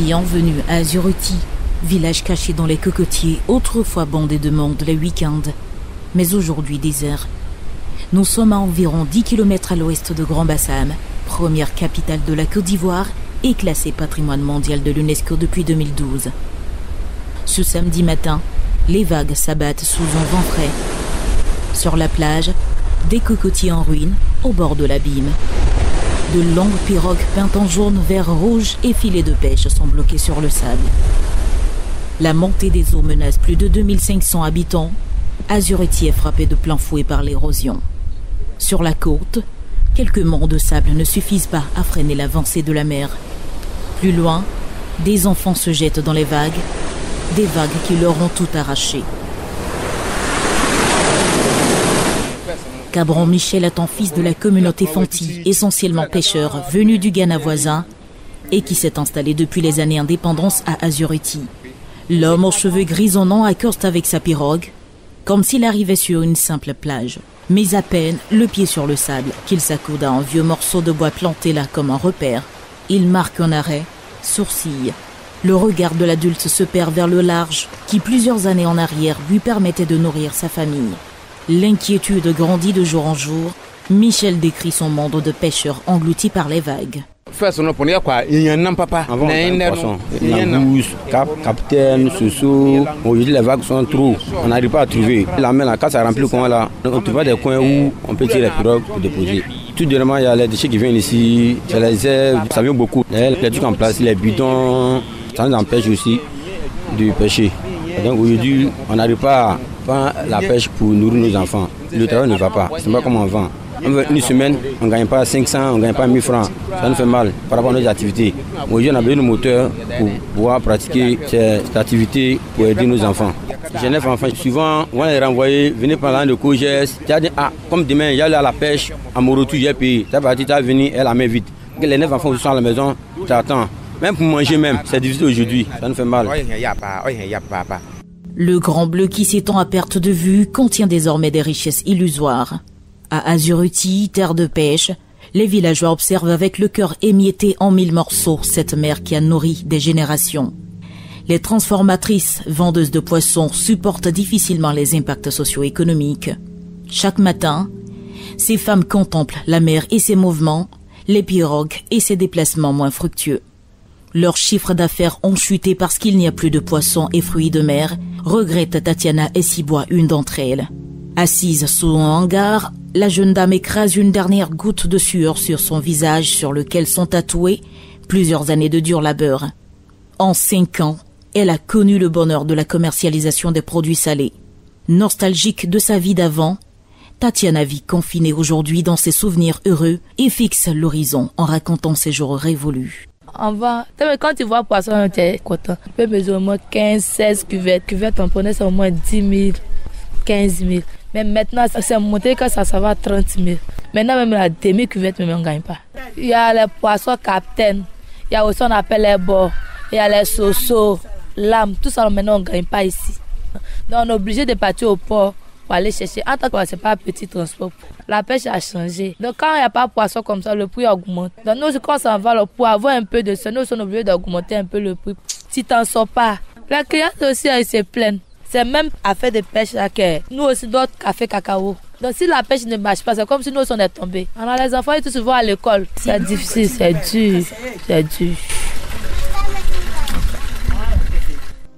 Bienvenue à Azuruti, village caché dans les cocotiers, autrefois bondé de monde les week-ends, mais aujourd'hui désert. Nous sommes à environ 10 km à l'ouest de Grand-Bassam, première capitale de la Côte d'Ivoire et classée patrimoine mondial de l'UNESCO depuis 2012. Ce samedi matin, les vagues s'abattent sous un vent frais. Sur la plage, des cocotiers en ruine au bord de l'abîme. De longues pirogues peintes en jaune, vert, rouge et filets de pêche sont bloqués sur le sable. La montée des eaux menace plus de 2500 habitants. Azuruti est frappé de plein fouet par l'érosion. Sur la côte, quelques monts de sable ne suffisent pas à freiner l'avancée de la mer. Plus loin, des enfants se jettent dans les vagues qui leur ont tout arraché. Cabron Michel est un fils de la communauté Fanti, essentiellement pêcheur, venu du Ghana voisin et qui s'est installé depuis les années indépendance à Azuruti. L'homme aux cheveux grisonnants accoste avec sa pirogue, comme s'il arrivait sur une simple plage. Mais à peine le pied sur le sable qu'il s'accoude à un vieux morceau de bois planté là comme un repère. Il marque un arrêt, sourcille. Le regard de l'adulte se perd vers le large, qui plusieurs années en arrière lui permettait de nourrir sa famille. L'inquiétude grandit de jour en jour. Michel décrit son monde de pêcheur englouti par les vagues. Avant, on avait poisson, langouste, capitaine, soso. Aujourd'hui, les vagues sont trop. On n'arrive pas à trouver. La mer, quand ça remplit le coin là, on trouve des coins où on peut tirer les pirogues pour déposer. Tout dernièrement, il y a les déchets qui viennent ici, c'est les herbes, ça vient beaucoup. Les trucs en place, les bidons, ça nous empêche aussi de pêcher. Donc aujourd'hui, on n'arrive pas à faire la pêche pour nourrir nos enfants. Le travail ne va pas, c'est pas comme avant. Une semaine, on ne gagne pas 500, on ne gagne pas 1000 francs. Ça nous fait mal par rapport à nos activités. Aujourd'hui, on a besoin de moteur pour pouvoir pratiquer cette activité pour aider nos enfants. J'ai 9 enfants. Souvent, on les renvoyer, venez par là de Cogès. Tu as dit, comme demain, il y a à la pêche, à mon retour, j'ai payé. Tu as parti, tu as venu, elle la met vite. Les 9 enfants sont à la maison, tu attends. Même pour manger même, c'est difficile aujourd'hui. Ça nous fait mal. Le Grand Bleu qui s'étend à perte de vue contient désormais des richesses illusoires. À Azuruti, terre de pêche, les villageois observent avec le cœur émietté en 1000 morceaux cette mer qui a nourri des générations. Les transformatrices, vendeuses de poissons, supportent difficilement les impacts socio-économiques. Chaque matin, ces femmes contemplent la mer et ses mouvements, les pirogues et ses déplacements moins fructueux. Leurs chiffres d'affaires ont chuté parce qu'il n'y a plus de poissons et fruits de mer, regrette Tatiana Essibois, une d'entre elles. Assise sous un hangar, la jeune dame écrase une dernière goutte de sueur sur son visage sur lequel sont tatouées plusieurs années de dur labeur. En 5 ans, elle a connu le bonheur de la commercialisation des produits salés. Nostalgique de sa vie d'avant, Tatiana vit confinée aujourd'hui dans ses souvenirs heureux et fixe l'horizon en racontant ses jours révolus. Avant, quand tu vois poisson, tu es content. Tu peux mesurer au moins 15, 16 cuvettes. Cuvettes tamponnées, c'est au moins 10 000, 15 000. Mais maintenant, c'est monté que ça va à 30 000. Maintenant, même la demi-cuvette, on ne gagne pas. Il y a les poissons capitaines. Il y a aussi, on appelle les bords. Il y a les sosos, lames. Tout ça, maintenant, on ne gagne pas ici. Donc, on est obligé de partir au port pour aller chercher. En tant que ce n'est pas un petit transport. La pêche a changé. Donc, quand il n'y a pas de poisson comme ça, le prix augmente. Donc, nous, quand on s'en va, pour avoir un peu de ça, nous sommes obligés d'augmenter un peu le prix. Si tu n'en sors pas, la cliente aussi, elle se plaint. C'est même affaire de pêche là que nous aussi d'autres café cacao. Donc si la pêche ne marche pas, c'est comme si nous on est tombés. Alors les enfants ils tous vont à l'école. C'est difficile, c'est dur, c'est dur.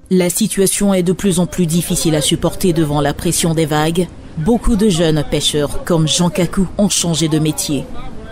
La situation est de plus en plus difficile à supporter devant la pression des vagues. Beaucoup de jeunes pêcheurs comme Jean Kakou ont changé de métier.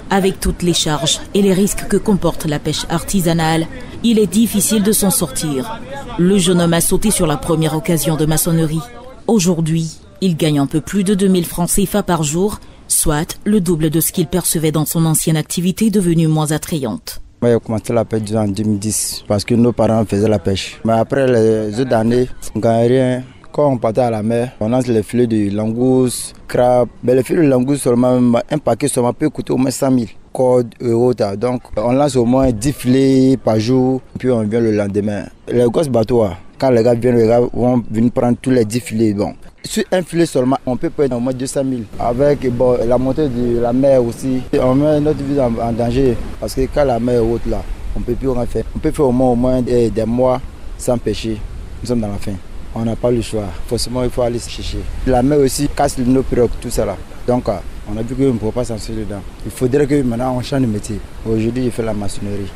Avec toutes les charges et les risques que comporte la pêche artisanale, il est difficile de s'en sortir. Le jeune homme a sauté sur la première occasion de maçonnerie. Aujourd'hui, il gagne un peu plus de 2000 francs CFA par jour, soit le double de ce qu'il percevait dans son ancienne activité devenue moins attrayante. Moi, j'ai commencé la pêche en 2010 parce que nos parents faisaient la pêche. Mais après les autres années, on ne gagnait rien. Quand on partait à la mer, on lance les filets de langouste, crabe. Mais les filets de langouste, seulement, un paquet seulement peut coûter au moins 100 000 cordes, euros. Donc on lance au moins 10 filets par jour, puis on vient le lendemain. Les grosses bateaux, quand les gars viennent, les gars vont venir prendre tous les 10 filets. Bon. Sur un filet seulement, on peut prendre au moins 200 000. Avec la montée de la mer aussi, on met notre vie en danger. Parce que quand la mer est haute là, on ne peut plus rien faire. On peut faire au moins des mois sans pêcher. Nous sommes dans la faim. On n'a pas le choix. Forcément, il faut aller chercher. La mer aussi casse nos pirogues, tout ça là. Donc, on a vu qu'on ne peut pas s'en sortir dedans. Il faudrait que maintenant on change de métier. Aujourd'hui, je fais la maçonnerie.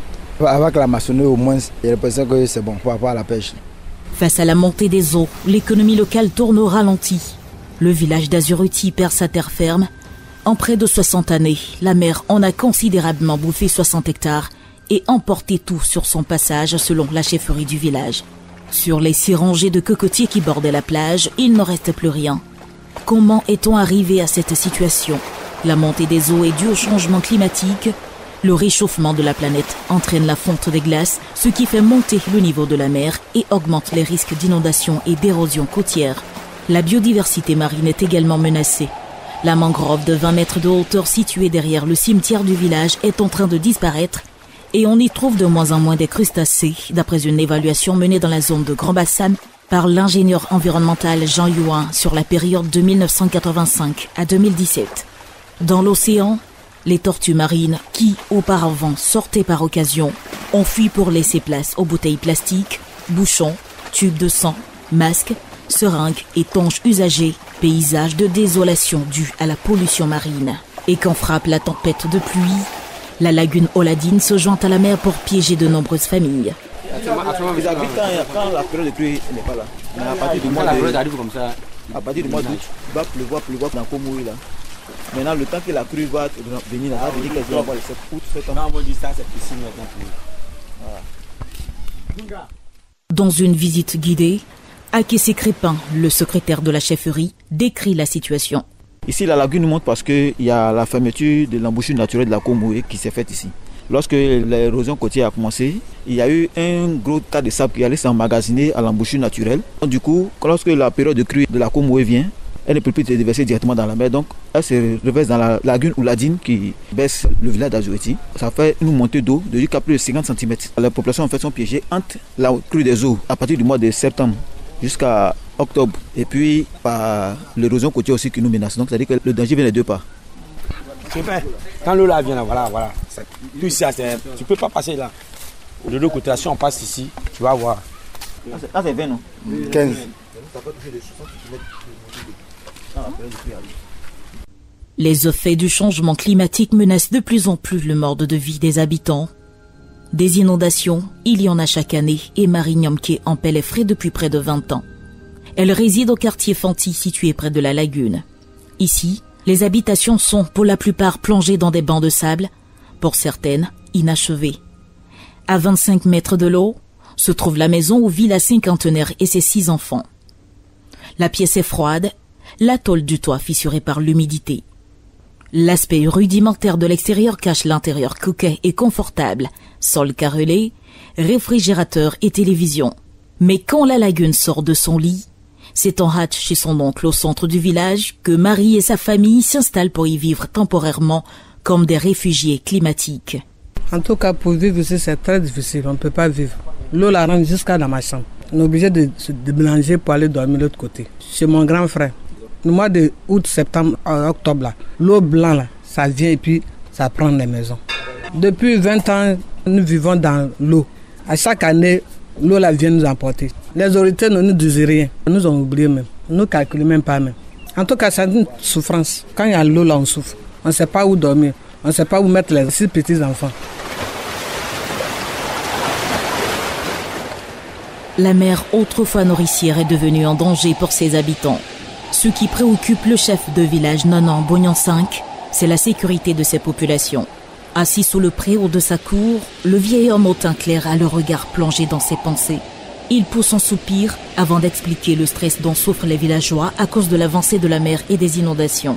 Avec la maçonnerie, au moins, j'ai l'impression que c'est bon pour avoir la pêche. Face à la montée des eaux, l'économie locale tourne au ralenti. Le village d'Azuruti perd sa terre ferme. En près de 60 années, la mer en a considérablement bouffé 60 hectares et emporté tout sur son passage selon la chefferie du village. Sur les 6 rangées de cocotiers qui bordaient la plage, il ne reste plus rien. Comment est-on arrivé à cette situation? La montée des eaux est due au changement climatique. Le réchauffement de la planète entraîne la fonte des glaces, ce qui fait monter le niveau de la mer et augmente les risques d'inondation et d'érosion côtière. La biodiversité marine est également menacée. La mangrove de 20 mètres de hauteur située derrière le cimetière du village est en train de disparaître et on y trouve de moins en moins des crustacés, d'après une évaluation menée dans la zone de Grand Bassam par l'ingénieur environnemental Jean Youin sur la période de 1985 à 2017. Dans l'océan, les tortues marines, qui auparavant sortaient par occasion, ont fui pour laisser place aux bouteilles plastiques, bouchons, tubes de sang, masques, seringues, éponges usagées, paysage de désolation dû à la pollution marine. Et quand frappe la tempête de pluie, la lagune Oladine se joint à la mer pour piéger de nombreuses familles. Quand la période de pluie n'est pas là. Mais à partir du mois d'août, il va pleuvoir dans Komoué là. Maintenant, le temps que la crue va venir, ça veut dire qu'elle va avoir le 7 août, septembre. Non, on dit ça, c'est ici maintenant. Dans une visite guidée, Akessé Crépin, le secrétaire de la chefferie, décrit la situation. Ici, la lagune monte parce qu'il y a la fermeture de l'embouchure naturelle de la Komoué qui s'est faite ici. Lorsque l'érosion côtière a commencé, il y a eu un gros tas de sable qui allait s'emmagasiner à l'embouchure naturelle. Du coup, lorsque la période de crue de la Komoué vient, elle ne peut plus se déverser directement dans la mer, donc elle se reverse dans la lagune Oladine qui baisse le village d'Azuruti. Ça fait une montée d'eau de jusqu'à plus de 50 cm. Les populations en fait sont piégées entre la crue des eaux à partir du mois de septembre jusqu'à octobre. Et puis par l'érosion côtière aussi qui nous menace. Donc c'est-à-dire que le danger vient des deux parts. Quand l'eau là vient là, voilà. Tout ici, tu ne peux pas passer là. De l'autre côté, si on passe ici, tu vas voir. Là c'est 20 non 15. Les effets du changement climatique menacent de plus en plus le mode de vie des habitants. Des inondations, il y en a chaque année et Marie Nyamke en paie les frais depuis près de 20 ans. Elle réside au quartier Fanti situé près de la lagune. Ici, les habitations sont pour la plupart plongées dans des bancs de sable, pour certaines inachevées. À 25 mètres de l'eau se trouve la maison où vit la cinquantenaire et ses 6 enfants. La pièce est froide, la tôle du toit fissurée par l'humidité. L'aspect rudimentaire de l'extérieur cache l'intérieur coquet et confortable, sol carrelé, réfrigérateur et télévision. Mais quand la lagune sort de son lit, c'est en hâte chez son oncle au centre du village que Marie et sa famille s'installent pour y vivre temporairement comme des réfugiés climatiques. En tout cas, pour vivre ici, c'est très difficile, on ne peut pas vivre. L'eau la rentre jusqu'à dans ma chambre. On est obligé de se mélanger pour aller dormir de l'autre côté. Chez mon grand frère, le mois de août, septembre, octobre, là, l'eau blanche, là, ça vient et puis ça prend les maisons. Depuis 20 ans, nous vivons dans l'eau. À chaque année, l'eau là vient nous emporter. Les autorités ne nous disent rien. Nous ont oublié même. Nous ne calculons même pas même. En tout cas, c'est une souffrance. Quand il y a l'eau là, on souffre. On ne sait pas où dormir. On ne sait pas où mettre les 6 petits enfants. La mer, autrefois nourricière, est devenue un danger pour ses habitants. Ce qui préoccupe le chef de village Nonan Bognan 5, c'est la sécurité de ses populations. Assis sous le préau de sa cour, le vieil homme au teint clair a le regard plongé dans ses pensées. Il pousse un soupir avant d'expliquer le stress dont souffrent les villageois à cause de l'avancée de la mer et des inondations.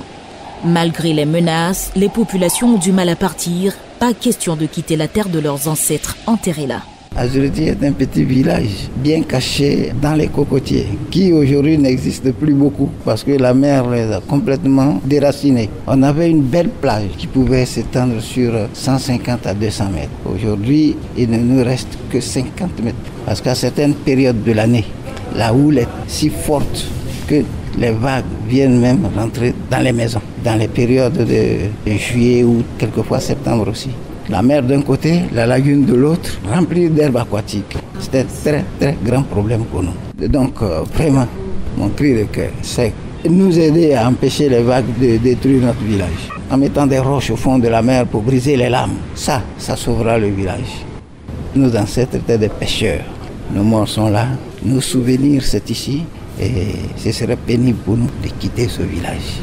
Malgré les menaces, les populations ont du mal à partir. Pas question de quitter la terre de leurs ancêtres enterrés là. Azuruti est un petit village bien caché dans les cocotiers qui aujourd'hui n'existe plus beaucoup parce que la mer les a complètement déracinés. On avait une belle plage qui pouvait s'étendre sur 150 à 200 mètres. Aujourd'hui, il ne nous reste que 50 mètres parce qu'à certaines périodes de l'année, la houle est si forte que les vagues viennent même rentrer dans les maisons, dans les périodes de juillet ou quelquefois septembre aussi. La mer d'un côté, la lagune de l'autre, remplie d'herbes aquatiques. C'était un très grand problème pour nous. Donc vraiment, mon cri de cœur, c'est nous aider à empêcher les vagues de détruire notre village. En mettant des roches au fond de la mer pour briser les lames. Ça sauvera le village. Nos ancêtres étaient des pêcheurs. Nos morts sont là. Nos souvenirs, c'est ici. Et ce serait pénible pour nous de quitter ce village.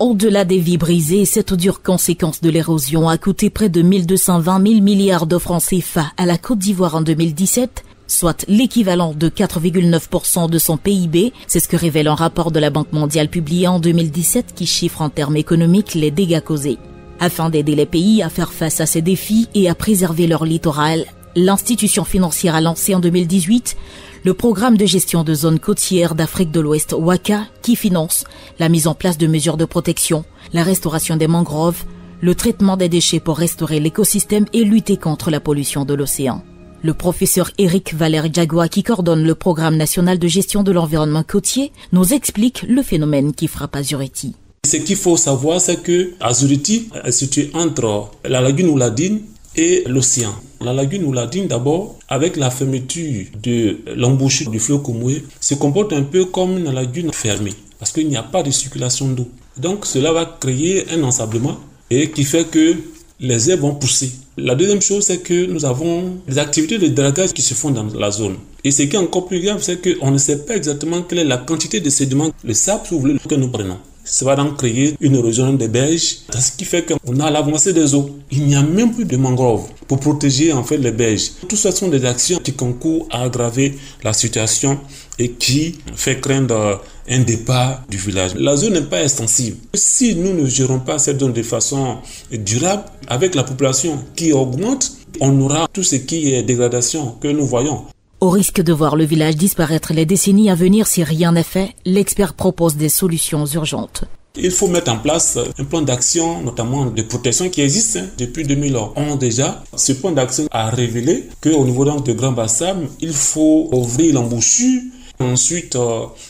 Au-delà des vies brisées, cette dure conséquence de l'érosion a coûté près de 1220 000 milliards de francs CFA à la Côte d'Ivoire en 2017, soit l'équivalent de 4,9% de son PIB. C'est ce que révèle un rapport de la Banque mondiale publié en 2017 qui chiffre en termes économiques les dégâts causés. Afin d'aider les pays à faire face à ces défis et à préserver leur littoral, l'institution financière a lancé en 2018 le programme de gestion de zones côtières d'Afrique de l'Ouest WACA qui finance la mise en place de mesures de protection, la restauration des mangroves, le traitement des déchets pour restaurer l'écosystème et lutter contre la pollution de l'océan. Le professeur Eric Valère Diagua, qui coordonne le programme national de gestion de l'environnement côtier, nous explique le phénomène qui frappe Azurity. Ce qu'il faut savoir, c'est que Azurity est situé entre la lagune Ouladine et l'océan. La lagune Ouladine, d'abord, avec la fermeture de l'embouchure du fleuve Comoé, se comporte un peu comme une lagune fermée, parce qu'il n'y a pas de circulation d'eau. Donc cela va créer un ensablement et qui fait que les herbes vont pousser. La deuxième chose, c'est que nous avons des activités de dragage qui se font dans la zone. Et ce qui est encore plus grave, c'est qu'on ne sait pas exactement quelle est la quantité de sédiments, le sable, si vous voulez, que nous prenons. Ça va donc créer une érosion des berges, ce qui fait qu'on a l'avancée des eaux. Il n'y a même plus de mangroves pour protéger en fait les berges. Tout ça sont des actions qui concourent à aggraver la situation et qui fait craindre un départ du village. La zone n'est pas extensive. Si nous ne gérons pas cette zone de façon durable, avec la population qui augmente, on aura tout ce qui est dégradation que nous voyons. Au risque de voir le village disparaître les décennies à venir si rien n'est fait, l'expert propose des solutions urgentes. Il faut mettre en place un plan d'action, notamment de protection qui existe depuis 2011 déjà. Ce plan d'action a révélé qu'au niveau de Grand Bassam, il faut ouvrir l'embouchure. Ensuite,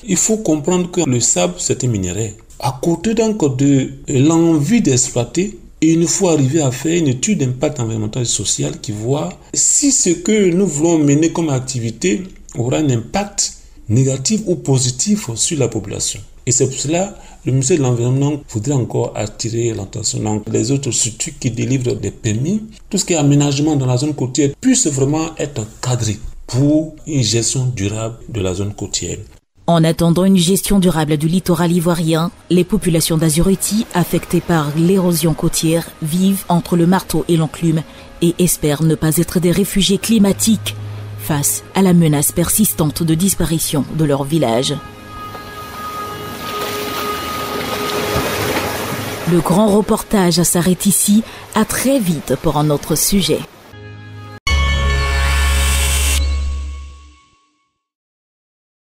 il faut comprendre que le sable, c'est un minerai. À côté donc de l'envie d'exploiter, il nous faut arriver à faire une étude d'impact environnemental et social qui voit si ce que nous voulons mener comme activité aura un impact négatif ou positif sur la population. Et c'est pour cela que le ministère de l'Environnement voudrait encore attirer l'attention. Donc les autres structures qui délivrent des permis, tout ce qui est aménagement dans la zone côtière puisse vraiment être cadré pour une gestion durable de la zone côtière. En attendant une gestion durable du littoral ivoirien, les populations d'Azurity affectées par l'érosion côtière vivent entre le marteau et l'enclume et espèrent ne pas être des réfugiés climatiques face à la menace persistante de disparition de leur village. Le grand reportage s'arrête ici. À très vite pour un autre sujet.